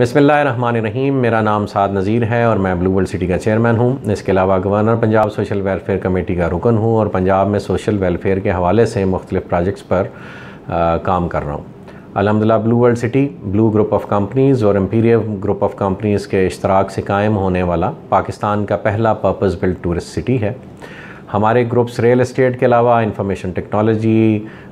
बिस्मिल्लाहिर्रहमानिर्रहीम। मेरा नाम साद नज़ीर है और मैं ब्लू वर्ल्ड सिटी का चेयरमैन हूँ। इसके अलावा governor Punjab social welfare committee का रुकन हूँ और पंजाब में सोशल वेलफेयर के हवाले से मुख्तलिफ़ प्रोजेक्ट्स पर काम कर रहा हूँ। अल्हम्दुलिल्लाह blue world city blue group of companies और एम्पीरियल ग्रुप ऑफ कंपनीज़ के इश्तराक से कायम होने वाला पाकिस्तान का पहला पर्पस बिल्ट टूरिस्ट सिटी है। हमारे ग्रुप्स रियल एस्टेट के अलावा information technology,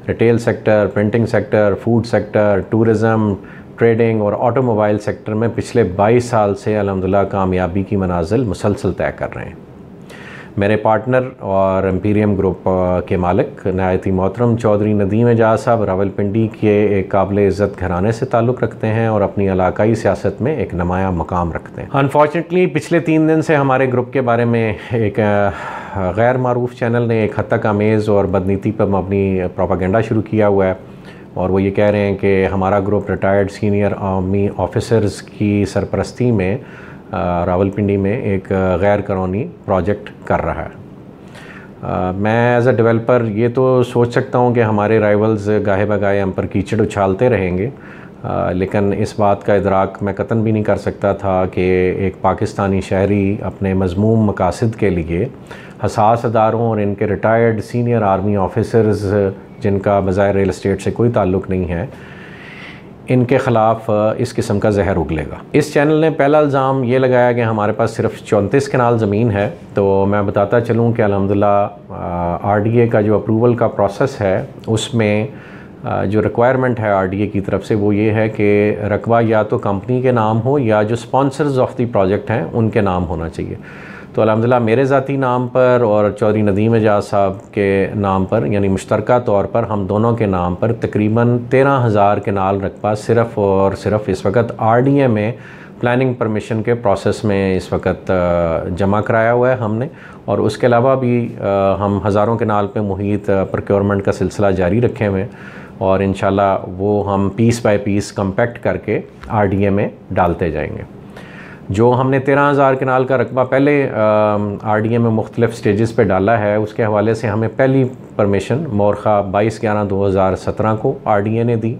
retail sector, printing sector, food sector, tourism, trading और ऑटोमोबाइल सेक्टर में पिछले 22 साल से अल्हम्दुलिल्लाह कामयाबी की मनाजिल मुसलसल तय कर रहे हैं। मेरे पार्टनर और एम्पीरियम ग्रुप के मालिक नहायती मोहतरम चौधरी नदीम एजाज साहब रावलपिंडी के एक काबिल इज़्ज़त घराने से ताल्लुक़ रखते हैं और अपनी इलाकाई सियासत में एक नुमाया मकाम रखते हैं। अनफॉर्चुनेटली पिछले 3 दिन से हमारे ग्रुप के बारे में एक गैर मारूफ चैनल ने एक हद तक अमेज़ और बदनीति पर मबनी प्रोपागेंडा शुरू किया हुआ है और वो ये कह रहे हैं कि हमारा group retired senior army officers की सरपरस्ती में रावलपिंडी में एक गैर कानूनी प्रोजेक्ट कर रहा है। मैं एज अ डेवलपर ये तो सोच सकता हूँ कि हमारे राइवल्स गाहे बगाहे हम पर कीचड़ उछालते रहेंगे, लेकिन इस बात का इदराक मैं कतन भी नहीं कर सकता था कि एक पाकिस्तानी शहरी अपने मज़मूम मकासद के लिए हसास अदारों और इनके रिटायर्ड सीनियर आर्मी ऑफिसर्स जिनका बज़ाहिर रियल एस्टेट से कोई ताल्लुक़ नहीं है, इनके ख़िलाफ़ इस किस्म का जहर उगलेगा। इस चैनल ने पहला इल्ज़ाम ये लगाया कि हमारे पास सिर्फ 34 कनाल ज़मीन है। तो मैं बताता चलूँ कि अल्हम्दुलिल्लाह आरडीए का जो अप्रूवल का प्रोसेस है उसमें जो रिक्वायरमेंट है आरडीए की तरफ से वो ये है कि रकबा या तो कंपनी के नाम हो या जो स्पॉन्सर्स ऑफ द प्रोजेक्ट हैं उनके नाम होना चाहिए। तो अल्हम्दुलिल्लाह मेरे ज़ाती नाम पर और चौधरी नदीम एजाज साहब के नाम पर यानी मुश्तरका तौर पर हम दोनों के नाम पर तकरीबन 13,000 कनाल रकबा सिर्फ़ और सिर्फ इस वक्त आरडीए में प्लानिंग परमिशन के प्रोसेस में इस वक्त जमा कराया हुआ है हमने। और उसके अलावा भी हम हज़ारों कनाल पे मुहित प्रोक्योरमेंट का सिलसिला जारी रखे हुए हैं और इंशाल्लाह वो हम पीस बाय पीस कम्पैक्ट करके आरडीए में डालते जाएंगे। जो हमने 13,000 कनाल का रकबा पहले आरडीए में मुख्तलिफ़ स्टेजेस पे डाला है उसके हवाले से हमें पहली परमिशन मोरखा 22/11/2017 को आरडीए ने दी।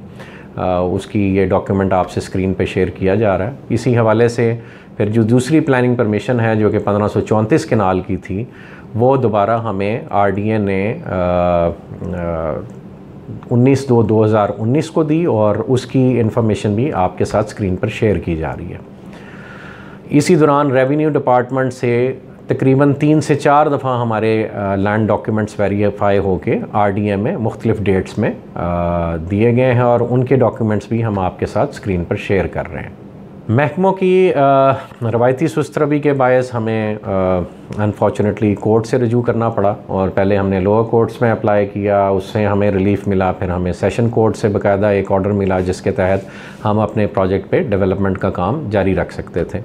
उसकी ये डॉक्यूमेंट आपसे स्क्रीन पे शेयर किया जा रहा है। इसी हवाले से फिर जो दूसरी प्लानिंग परमिशन है जो कि 1534 कनाल की थी वो दोबारा हमें आरडीए ने 19/2/2019 को दी और उसकी इन्फॉर्मेशन भी आपके साथ स्क्रीन पर शेयर की जा रही है। इसी दौरान रेवेन्यू डिपार्टमेंट से तकरीबन 3 से 4 दफ़ा हमारे लैंड डॉक्यूमेंट्स वेरीफाई होके आरडीए में मुख्तलिफ़ डेट्स में दिए गए हैं और उनके डॉक्यूमेंट्स भी हम आपके साथ स्क्रीन पर शेयर कर रहे हैं। महकमों की रवायती सुस्तरवी के बायस हमें अनफॉर्चुनेटली कोर्ट से रजू करना पड़ा और पहले हमने लोअर कोर्ट्स में अप्लाई किया, उससे हमें रिलीफ मिला, फिर हमें सेशन कोर्ट से बाकायदा एक ऑर्डर मिला जिसके तहत हम अपने प्रोजेक्ट पे डेवलपमेंट का काम जारी रख सकते थे।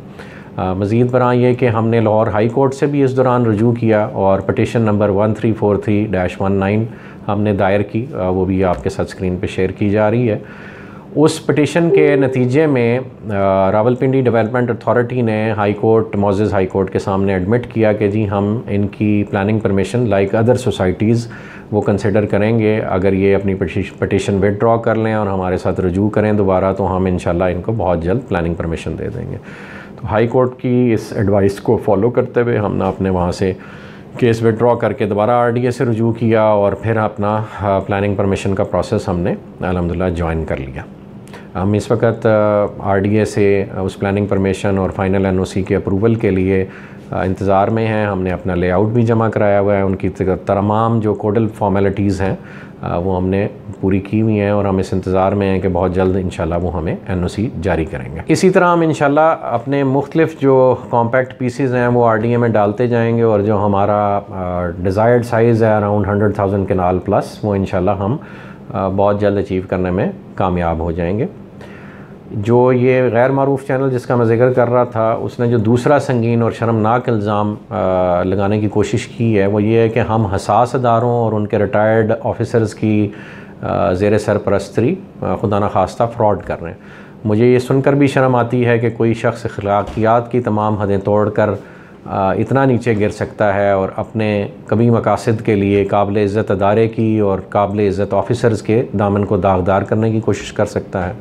मज़ीद बरा ये कि हमने लाहौर हाई कोर्ट से भी इस दौरान रजू किया और पटिशन नंबर 1343-19 हमने दायर की, वो भी आपके साथ स्क्रीन पे शेयर की जा रही है। उस पटिशन के नतीजे में रावलपिंडी डेवलपमेंट अथॉरिटी ने हाई कोर्ट मोअज़्ज़ज़ हाई कोर्ट के सामने एडमिट किया कि जी हम इनकी planning permission like other societies वो कंसिडर करेंगे। अगर ये अपनी पटिशन विदड्रॉ कर लें और हमारे साथ रजू करें दोबारा तो हम इंशाल्लाह इनको बहुत जल्द प्लानिंग परमिशन दे देंगे। तो हाई कोर्ट की इस एडवाइस को फॉलो करते हुए हमने अपने वहाँ से केस विदड्रॉ करके दोबारा आरडीए से रजू किया और फिर अपना प्लानिंग परमिशन का प्रोसेस हमने अल्हम्दुलिल्लाह ज्वाइन कर लिया। हम इस वक्त आरडीए से उस प्लानिंग परमिशन और फाइनल एनओसी के अप्रूवल के लिए इंतज़ार में हैं। हमने अपना लेआउट भी जमा कराया हुआ है, उनकी तमाम जो कोडल फॉर्मेलिटीज़ हैं वो हमने पूरी की हुई हैं और हम इस इंतज़ार में हैं कि बहुत जल्द इंशाल्लाह वो हमें एनओसी जारी करेंगे। इसी तरह हम इंशाल्लाह अपने मुख्तलिफ़ जो कॉम्पैक्ट पीसीज़ हैं वो आरडीए में डालते जाएंगे और जो हमारा डिज़ायर्ड साइज़ है अराउंड 100,000 कनाल प्लस वो इंशाल्लाह हम बहुत जल्द अचीव करने में कामयाब हो जाएंगे। जो ये गैर मारूफ चैनल जिसका मैं ज़िक्र कर रहा था उसने जो दूसरा संगीन और शर्मनाक इल्ज़ाम लगाने की कोशिश की है वो ये है कि हम हसास अदारों और उनके रिटायर्ड ऑफिसर्स की ज़ेर सरपरस्ती खुदा न खास्ता फ्रॉड कर रहे हैं। मुझे ये सुनकर भी शर्म आती है कि कोई शख्स अखलाकियात की तमाम हदें तोड़ कर इतना नीचे गिर सकता है और अपने कभी मकासद के लिए काबिल इज़्ज़त अदारे की और काबिल इज़्ज़त ऑफिसर्स के दामन को दागदार करने की कोशिश कर सकता है।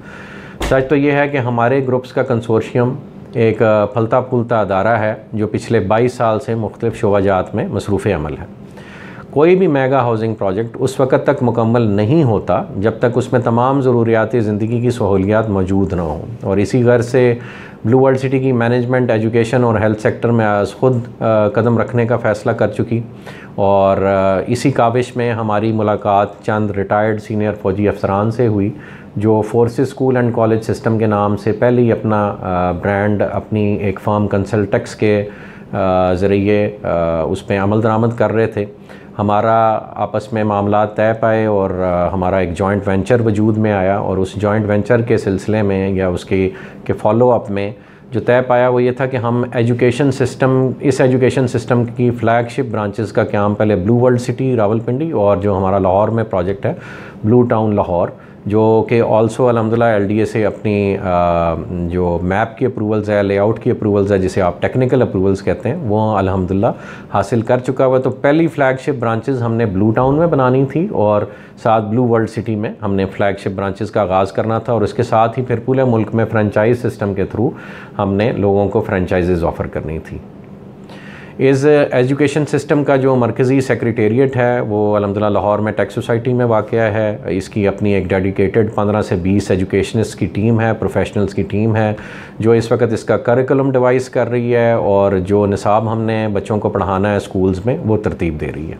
सच तो ये है कि हमारे ग्रुप्स का कंसोर्शियम एक फलता फूलता अदारा है जो पिछले 22 साल से मुख्तलिफ़ शोबाजात में मसरूफ़ अमल है। कोई भी मेगा हाउसिंग प्रोजेक्ट उस वक़्त तक मुकम्मल नहीं होता जब तक उसमें तमाम ज़रूरियात ज़िंदगी की सहूलियात मौजूद ना हों, और इसी गर्ज से ब्लू वर्ल्ड सिटी की मैनेजमेंट एजुकेशन और हेल्थ सेक्टर में आज ख़ुद कदम रखने का फ़ैसला कर चुकी, और इसी काविश में हमारी मुलाकात चंद रिटायर्ड सीनियर फ़ौजी अफसरान से हुई जो forces school and college system के नाम से पहले ही अपना ब्रांड अपनी एक फर्म कंसल्टेक्स के ज़रिए उस पर अमल दरामद कर रहे थे। हमारा आपस में मामला तय पाए और हमारा एक जॉइंट वेंचर वजूद में आया, और उस जॉइंट वेंचर के सिलसिले में या उसके फॉलो अप में जो तय पाया वो ये था कि हम इस एजुकेशन सिस्टम की फ़्लैगशिप ब्रांचेस का क़याम पहले ब्लू वर्ल्ड सिटी रावलपिंडी और जो हमारा लाहौर में प्रोजेक्ट है ब्लू टाउन लाहौर, जो कि ऑल्सो अल्हम्दुलिल्लाह LDA से अपनी जो मैप की अप्रूवल्स है, लेआउट की अप्रूवल्स है, जिसे आप टेक्निकल अप्रूवल्स कहते हैं, वो अल्हम्दुलिल्लाह हासिल कर चुका हुआ। तो पहली फ्लैगशिप ब्रांचेस हमने ब्लू टाउन में बनानी थी और साथ ब्लू वर्ल्ड सिटी में हमने फ्लैगशिप ब्रांचेस का आगाज़ करना था, और इसके साथ ही फिर पूरे मुल्क में फ्रेंचाइज सिस्टम के थ्रू हमने लोगों को फ्रेंचाइजेज़ ऑफ़र करनी थी। इस एजुकेशन सिस्टम का जो मरकज़ी सेक्रेटेरिएट है वो अल्हम्दुलिल्लाह लाहौर में टेक सोसाइटी में वाक़या है। इसकी अपनी एक डेडिकेटेड 15 से 20 एजुकेशनिस्ट की टीम है, प्रोफेशनल्स की टीम है, जो इस वक्त इसका करिकुलम डिवाइस कर रही है और जो निसाब हमने बच्चों को पढ़ाना है स्कूल्स में वो तरतीब दे रही है।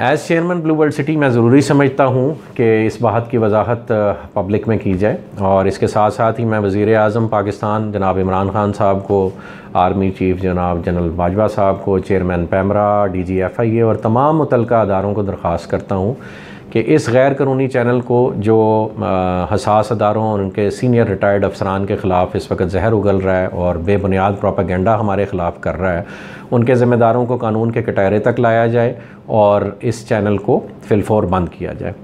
As chairman blue world city मैं ज़रूरी समझता हूँ कि इस बात की वजाहत पब्लिक में की जाए, और इसके साथ साथ ही मैं वज़ीर आज़म पाकिस्तान जनाब इमरान ख़ान साहब को, आर्मी चीफ़ जनाब जनरल बाजवा साहब को, चेयरमैन पैमरा, DG FIA और तमाम मुतल्लिका अदारों को दरख्वास्त करता हूँ कि इस गैर कानूनी चैनल को जो हसास अदारों और उनके सीनियर रिटायर्ड अफसरान के ख़िलाफ़ इस वक्त जहर उगल रहा है और बेबुनियाद प्रोपेगेंडा हमारे ख़िलाफ़ कर रहा है, उनके ज़िम्मेदारों को कानून के कटहरे तक लाया जाए और इस चैनल को फिलफौर बंद किया जाए।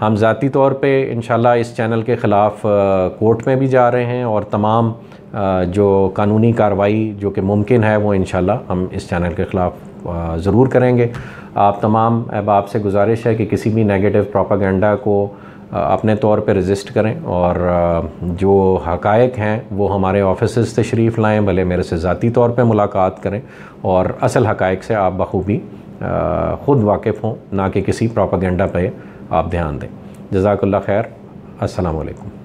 हम ज़ाती तौर पे इंशाल्लाह इस चैनल के ख़िलाफ़ कोर्ट में भी जा रहे हैं, और तमाम जो कानूनी कार्रवाई जो कि मुमकिन है वो इंशाल्लाह हम इस चैनल के ख़िलाफ़ ज़रूर करेंगे। आप तमाम अहबाब से गुजारिश है कि किसी भी नेगेटिव प्रोपेगेंडा को अपने तौर पे रेजिस्ट करें, और जो हक़ाइक़ हैं वो हमारे ऑफिसेज़ तशरीफ़ लाएँ, भले मेरे से ज़ाती तौर पे मुलाकात करें, और असल हक़ाइक़ से आप बखूबी ख़ुद वाकिफ़ हों, ना कि किसी प्रोपेगेंडा पे आप ध्यान दें। जज़ाकल्लाह खैर। अस्सलामु अलैकुम।